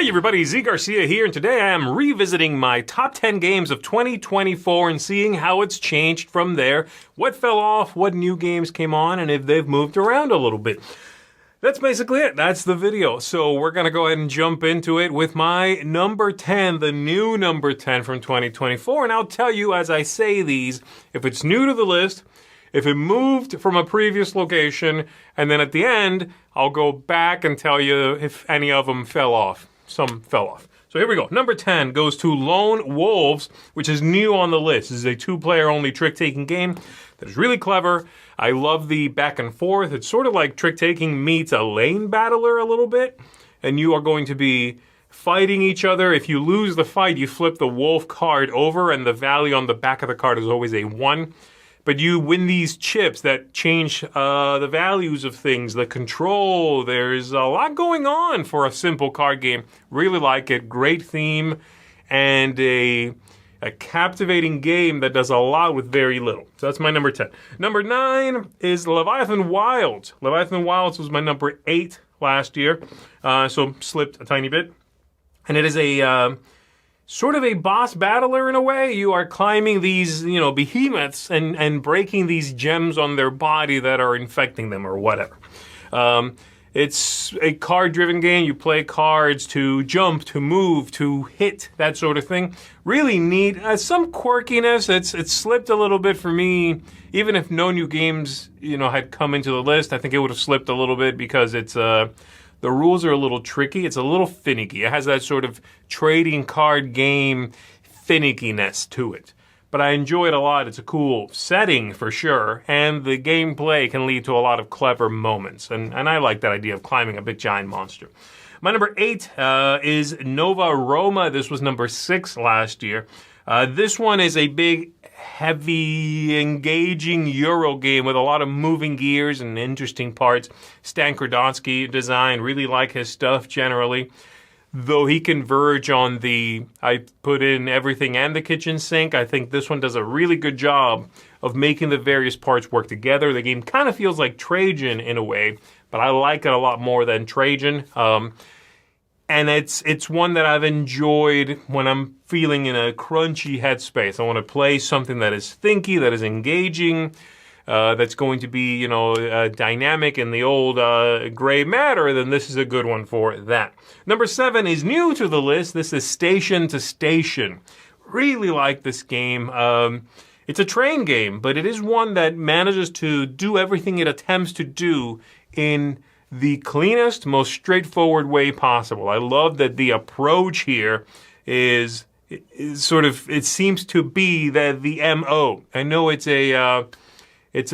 Hi everybody, Zee Garcia here, and today I am revisiting my top 10 games of 2024 and seeing how it's changed from there, what fell off, what new games came on, and if they've moved around a little bit. That's basically it. That's the video. So we're going to go ahead and jump into it with my number 10, the new number 10 from 2024, and I'll tell you as I say these, if it's new to the list, if it moved from a previous location, and then at the end, I'll go back and tell you if any of them fell off. Some fell off. So here we go. Number 10 goes to Lone Wolves, which is new on the list. This is a two-player only trick-taking game that is really clever. I love the back and forth. It's sort of like trick-taking meets a lane battler a little bit, and you are going to be fighting each other. If you lose the fight, you flip the wolf card over, and the value on the back of the card is always a 1. But you win these chips that change the values of things, the control. There's a lot going on for a simple card game. Really like it. Great theme and a captivating game that does a lot with very little. So that's my number 10. Number 9 is Leviathan Wilds. Leviathan Wilds was my number 8 last year, so slipped a tiny bit. And it is a sort of a boss battler in a way. You are climbing these, behemoths and breaking these gems on their body that are infecting them or whatever. It's a card-driven game. You play cards to jump, to move, to hit, that sort of thing. Really neat. Some quirkiness. It's slipped a little bit for me. Even if no new games, had come into the list, I think it would have slipped a little bit because it's the rules are a little tricky. It's a little finicky. It has that sort of trading card game finickiness to it. But I enjoy it a lot. It's a cool setting for sure. And the gameplay can lead to a lot of clever moments. And I like that idea of climbing a big giant monster. My number 8 is Nova Roma. This was number 6 last year. This one is a big, heavy, engaging Euro game with a lot of moving gears and interesting parts. Stan Kordonsky design, really like his stuff generally. Though he can verge on I put in everything and the kitchen sink, I think this one does a really good job of making the various parts work together. The game kind of feels like Trajan in a way, but I like it a lot more than Trajan. And it's one that I've enjoyed when I'm feeling in a crunchy headspace. I want to play something that is thinky, that is engaging, that's going to be, dynamic in the old gray matter, then this is a good one for that. Number 7 is new to the list. This is Station to Station. Really like this game. It's a train game, but it is one that manages to do everything it attempts to do in the cleanest, most straightforward way possible. I love that the approach here is sort of, it seems to be the MO. I know it's a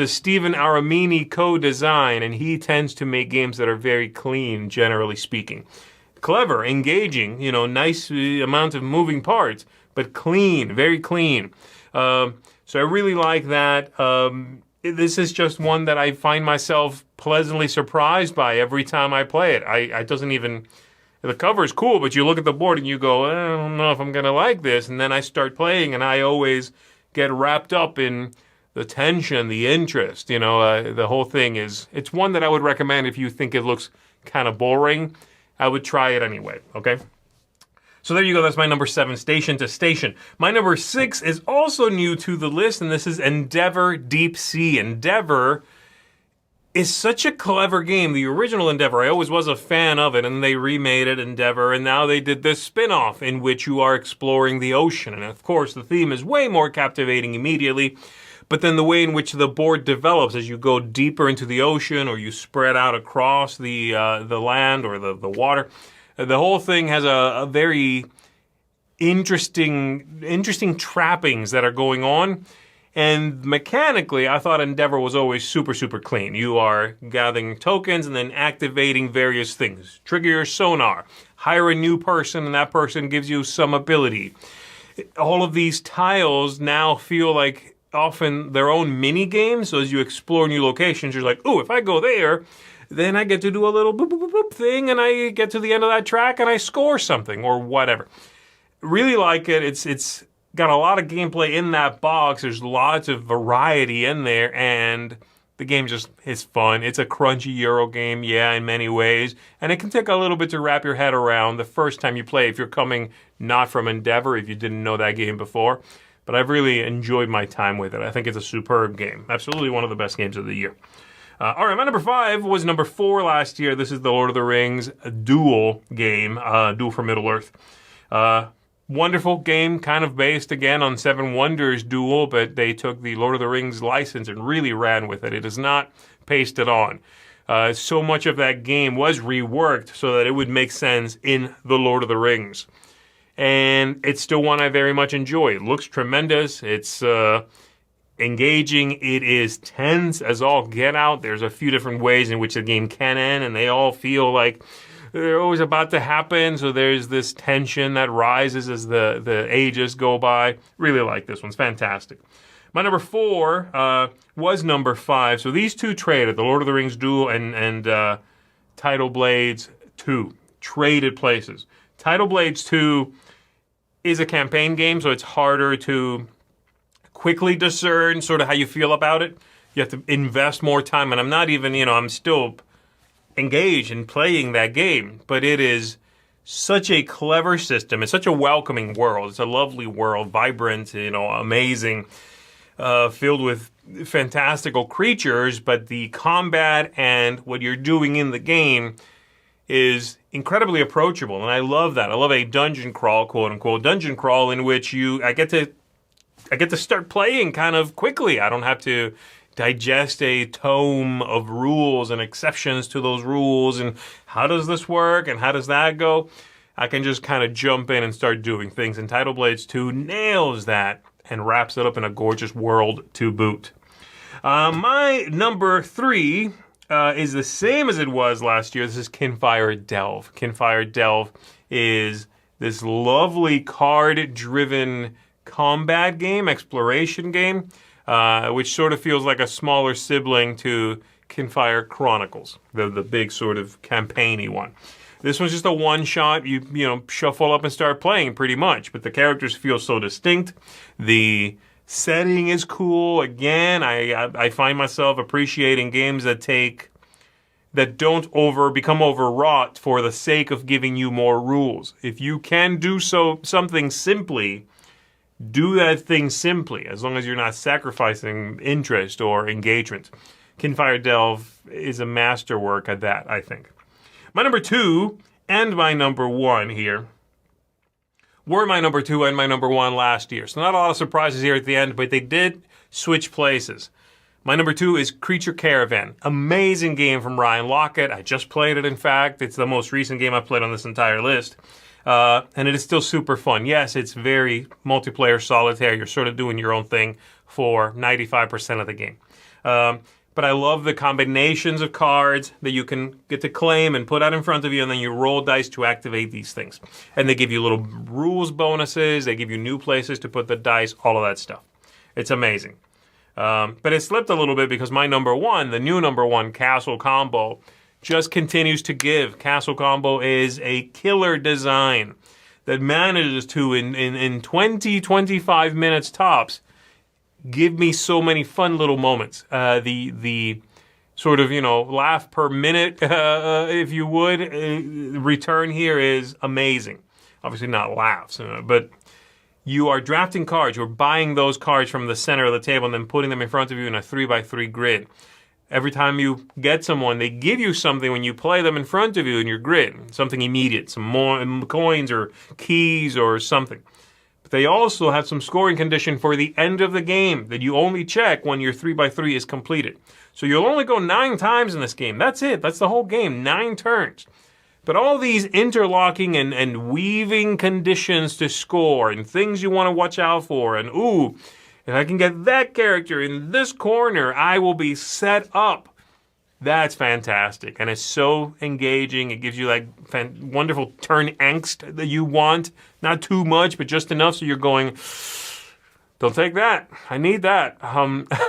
Stephen Aramini co-design, and he tends to make games that are very clean, generally speaking. Clever, engaging, nice amount of moving parts, but clean, very clean. So I really like that. This is just one that I find myself pleasantly surprised by every time I play it. I doesn't even, the cover is cool, but you look at the board and you go, I don't know if I'm going to like this. And then I start playing and I always get wrapped up in the tension, the interest, the whole thing it's one that I would recommend if you think it looks kind of boring. I would try it anyway, okay? So there you go, that's my number 7, Station to Station. My number 6 is also new to the list, and this is Endeavor Deep Sea. Endeavor is such a clever game. The original Endeavor, I always was a fan of it, and they remade it, Endeavor, and now they did this spin-off in which you are exploring the ocean. And of course, the theme is way more captivating immediately, but then the way in which the board develops as you go deeper into the ocean or you spread out across the land or the water, the whole thing has a very interesting trappings that are going on. And mechanically, I thought Endeavor was always super, super clean. You are gathering tokens and then activating various things. Trigger your sonar. Hire a new person, and that person gives you some ability. All of these tiles now feel like often their own mini games. So as you explore new locations, you're like, oh, if I go there, then I get to do a little boop, boop, boop, boop thing, and I get to the end of that track and I score something or whatever. Really like it. It's got a lot of gameplay in that box. There's lots of variety in there, and The game just is fun. It's a crunchy Euro game, yeah, in many ways. And it can take a little bit to wrap your head around the first time you play if you're coming not from Endeavor, if you didn't know that game before. But I've really enjoyed my time with it. I think it's a superb game. Absolutely one of the best games of the year. All right, my number 5 was number 4 last year. This is the Lord of the Rings Duel game, Duel for Middle-earth. Wonderful game, kind of based again on Seven Wonders Duel, but they took the Lord of the Rings license and really ran with it. It is not pasted on. So much of that game was reworked so that it would make sense in the Lord of the Rings. And it's still one I very much enjoy. It looks tremendous. It's engaging. It is tense as all get out. There's a few different ways in which the game can end, and they all feel like they're always about to happen, so there's this tension that rises as the ages go by. Really like this one. It's fantastic. My number 4 was number 5. So these two traded, the Lord of the Rings Duel and Tidal Blades 2. Traded places. Tidal Blades 2 is a campaign game, so it's harder to quickly discern sort of how you feel about it. You have to invest more time, and I'm not even, I'm still engaged in playing that game, but it is such a clever system. It's such a welcoming world. It's a lovely world, vibrant, amazing, filled with fantastical creatures, but the combat and what you're doing in the game is incredibly approachable, and I love that. I love a dungeon crawl, quote unquote, dungeon crawl in which I get to start playing kind of quickly. I don't have to digest a tome of rules and exceptions to those rules and how does this work and how does that go. I can just kind of jump in and start doing things. And Tidal Blades 2 nails that and wraps it up in a gorgeous world to boot. My number 3 is the same as it was last year. This is Kinfire Delve. Kinfire Delve is this lovely card-driven combat game, exploration game, which sort of feels like a smaller sibling to Kinfire Chronicles, the big sort of campaign-y one. This one's just a one-shot. You shuffle up and start playing pretty much, but the characters feel so distinct. The setting is cool. Again, I find myself appreciating games that don't become overwrought for the sake of giving you more rules. If you can do something simply, do that thing simply, as long as you're not sacrificing interest or engagement. Kinfire Delve is a masterwork at that, I think. My number 2 and my number 1 here were my number 2 and my number 1 last year. So not a lot of surprises here at the end, but they did switch places. My number 2 is Creature Caravan. Amazing game from Ryan Lockett. I just played it, in fact. It's the most recent game I've played on this entire list. And it is still super fun. Yes, it's very multiplayer solitaire. You're sort of doing your own thing for 95% of the game. But I love the combinations of cards that you can get to claim and put out in front of you, and then you roll dice to activate these things. And they give you little rules bonuses. They give you new places to put the dice, all of that stuff. It's amazing. But it slipped a little bit because my number 1, the new number 1, Castle Combo, just continues to give. Castle Combo is a killer design that manages to, in 20, 25 minutes tops, give me so many fun little moments. The sort of, laugh per minute, if you would, return here is amazing. Obviously not laughs, but you are drafting cards. You're buying those cards from the center of the table and then putting them in front of you in a 3x3 grid. Every time you get someone, they give you something when you play them in front of you in your grid. Something immediate, some more coins or keys or something. But they also have some scoring condition for the end of the game that you only check when your 3x3 is completed. So you'll only go 9 times in this game. That's it. That's the whole game. 9 turns. But all these interlocking and weaving conditions to score and things you want to watch out for and, if I can get that character in this corner, I will be set up. That's fantastic. And it's so engaging. It gives you wonderful turn angst that you want. Not too much, but just enough so you're going, don't take that. I need that.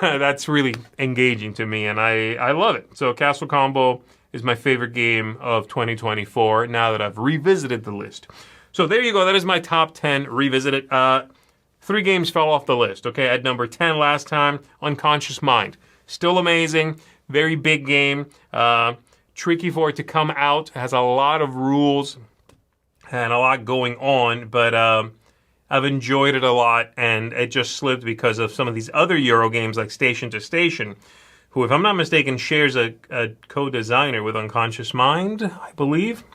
That's really engaging to me, and I love it. So Castle Combo is my favorite game of 2024 now that I've revisited the list. So there you go. That is my top 10 revisited. 3 games fell off the list. Okay, at number 10 last time, Unconscious Mind. Still amazing. Very big game. Tricky for it to come out. Has a lot of rules and a lot going on, but I've enjoyed it a lot, and it just slipped because of some of these other Euro games like Station to Station, who, if I'm not mistaken, shares a co-designer with Unconscious Mind, I believe.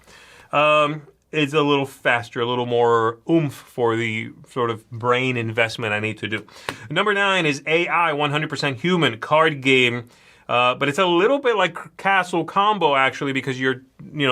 It's a little faster, a little more oomph for the sort of brain investment I need to do. Number 9 is AI 100% Human card game. But it's a little bit like Castle Combo, actually, because you're,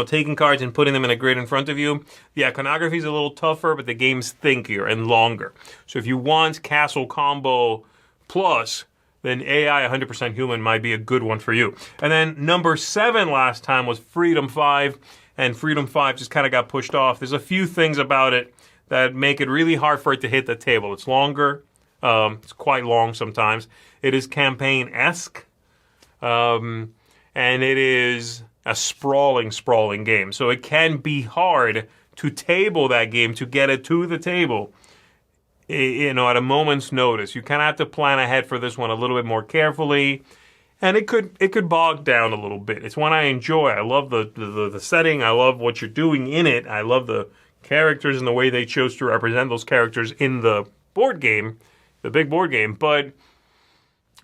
taking cards and putting them in a grid in front of you. The iconography is a little tougher, but the game's thinkier and longer. So if you want Castle Combo Plus, then AI 100% Human might be a good one for you. And then number 7 last time was Freedom 5, and Freedom 5 just kind of got pushed off. There's a few things about it that make it really hard for it to hit the table. It's longer. It's quite long sometimes. It is campaign-esque. And it is a sprawling game. So it can be hard to table that game, to get it to the table, at a moment's notice. You kind of have to plan ahead for this one a little bit more carefully, and it could bog down a little bit. It's one I enjoy. I love the setting. I love what you're doing in it. I love the characters and the way they chose to represent those characters in the board game, the big board game, but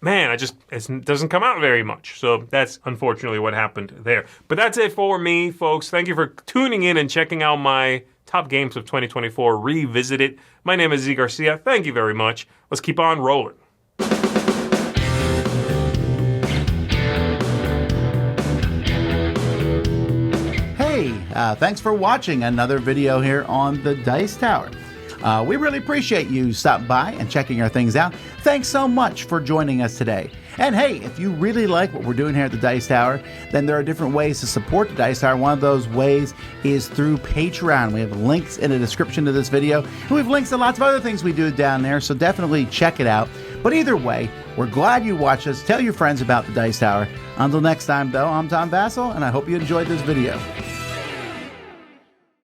man, it doesn't come out very much. So that's unfortunately what happened there. But that's it for me, folks. Thank you for tuning in and checking out my top games of 2024 revisited. My name is Zee Garcia. Thank you very much. Let's keep on rolling. Hey, thanks for watching another video here on the Dice Tower. We really appreciate you stopping by and checking our things out. Thanks so much for joining us today. And hey, if you really like what we're doing here at the Dice Tower, then there are different ways to support the Dice Tower. One of those ways is through Patreon. We have links in the description of this video, and we have links to lots of other things we do down there, so definitely check it out. But either way, we're glad you watched us. Tell your friends about the Dice Tower. Until next time, though, I'm Tom Vassell, and I hope you enjoyed this video.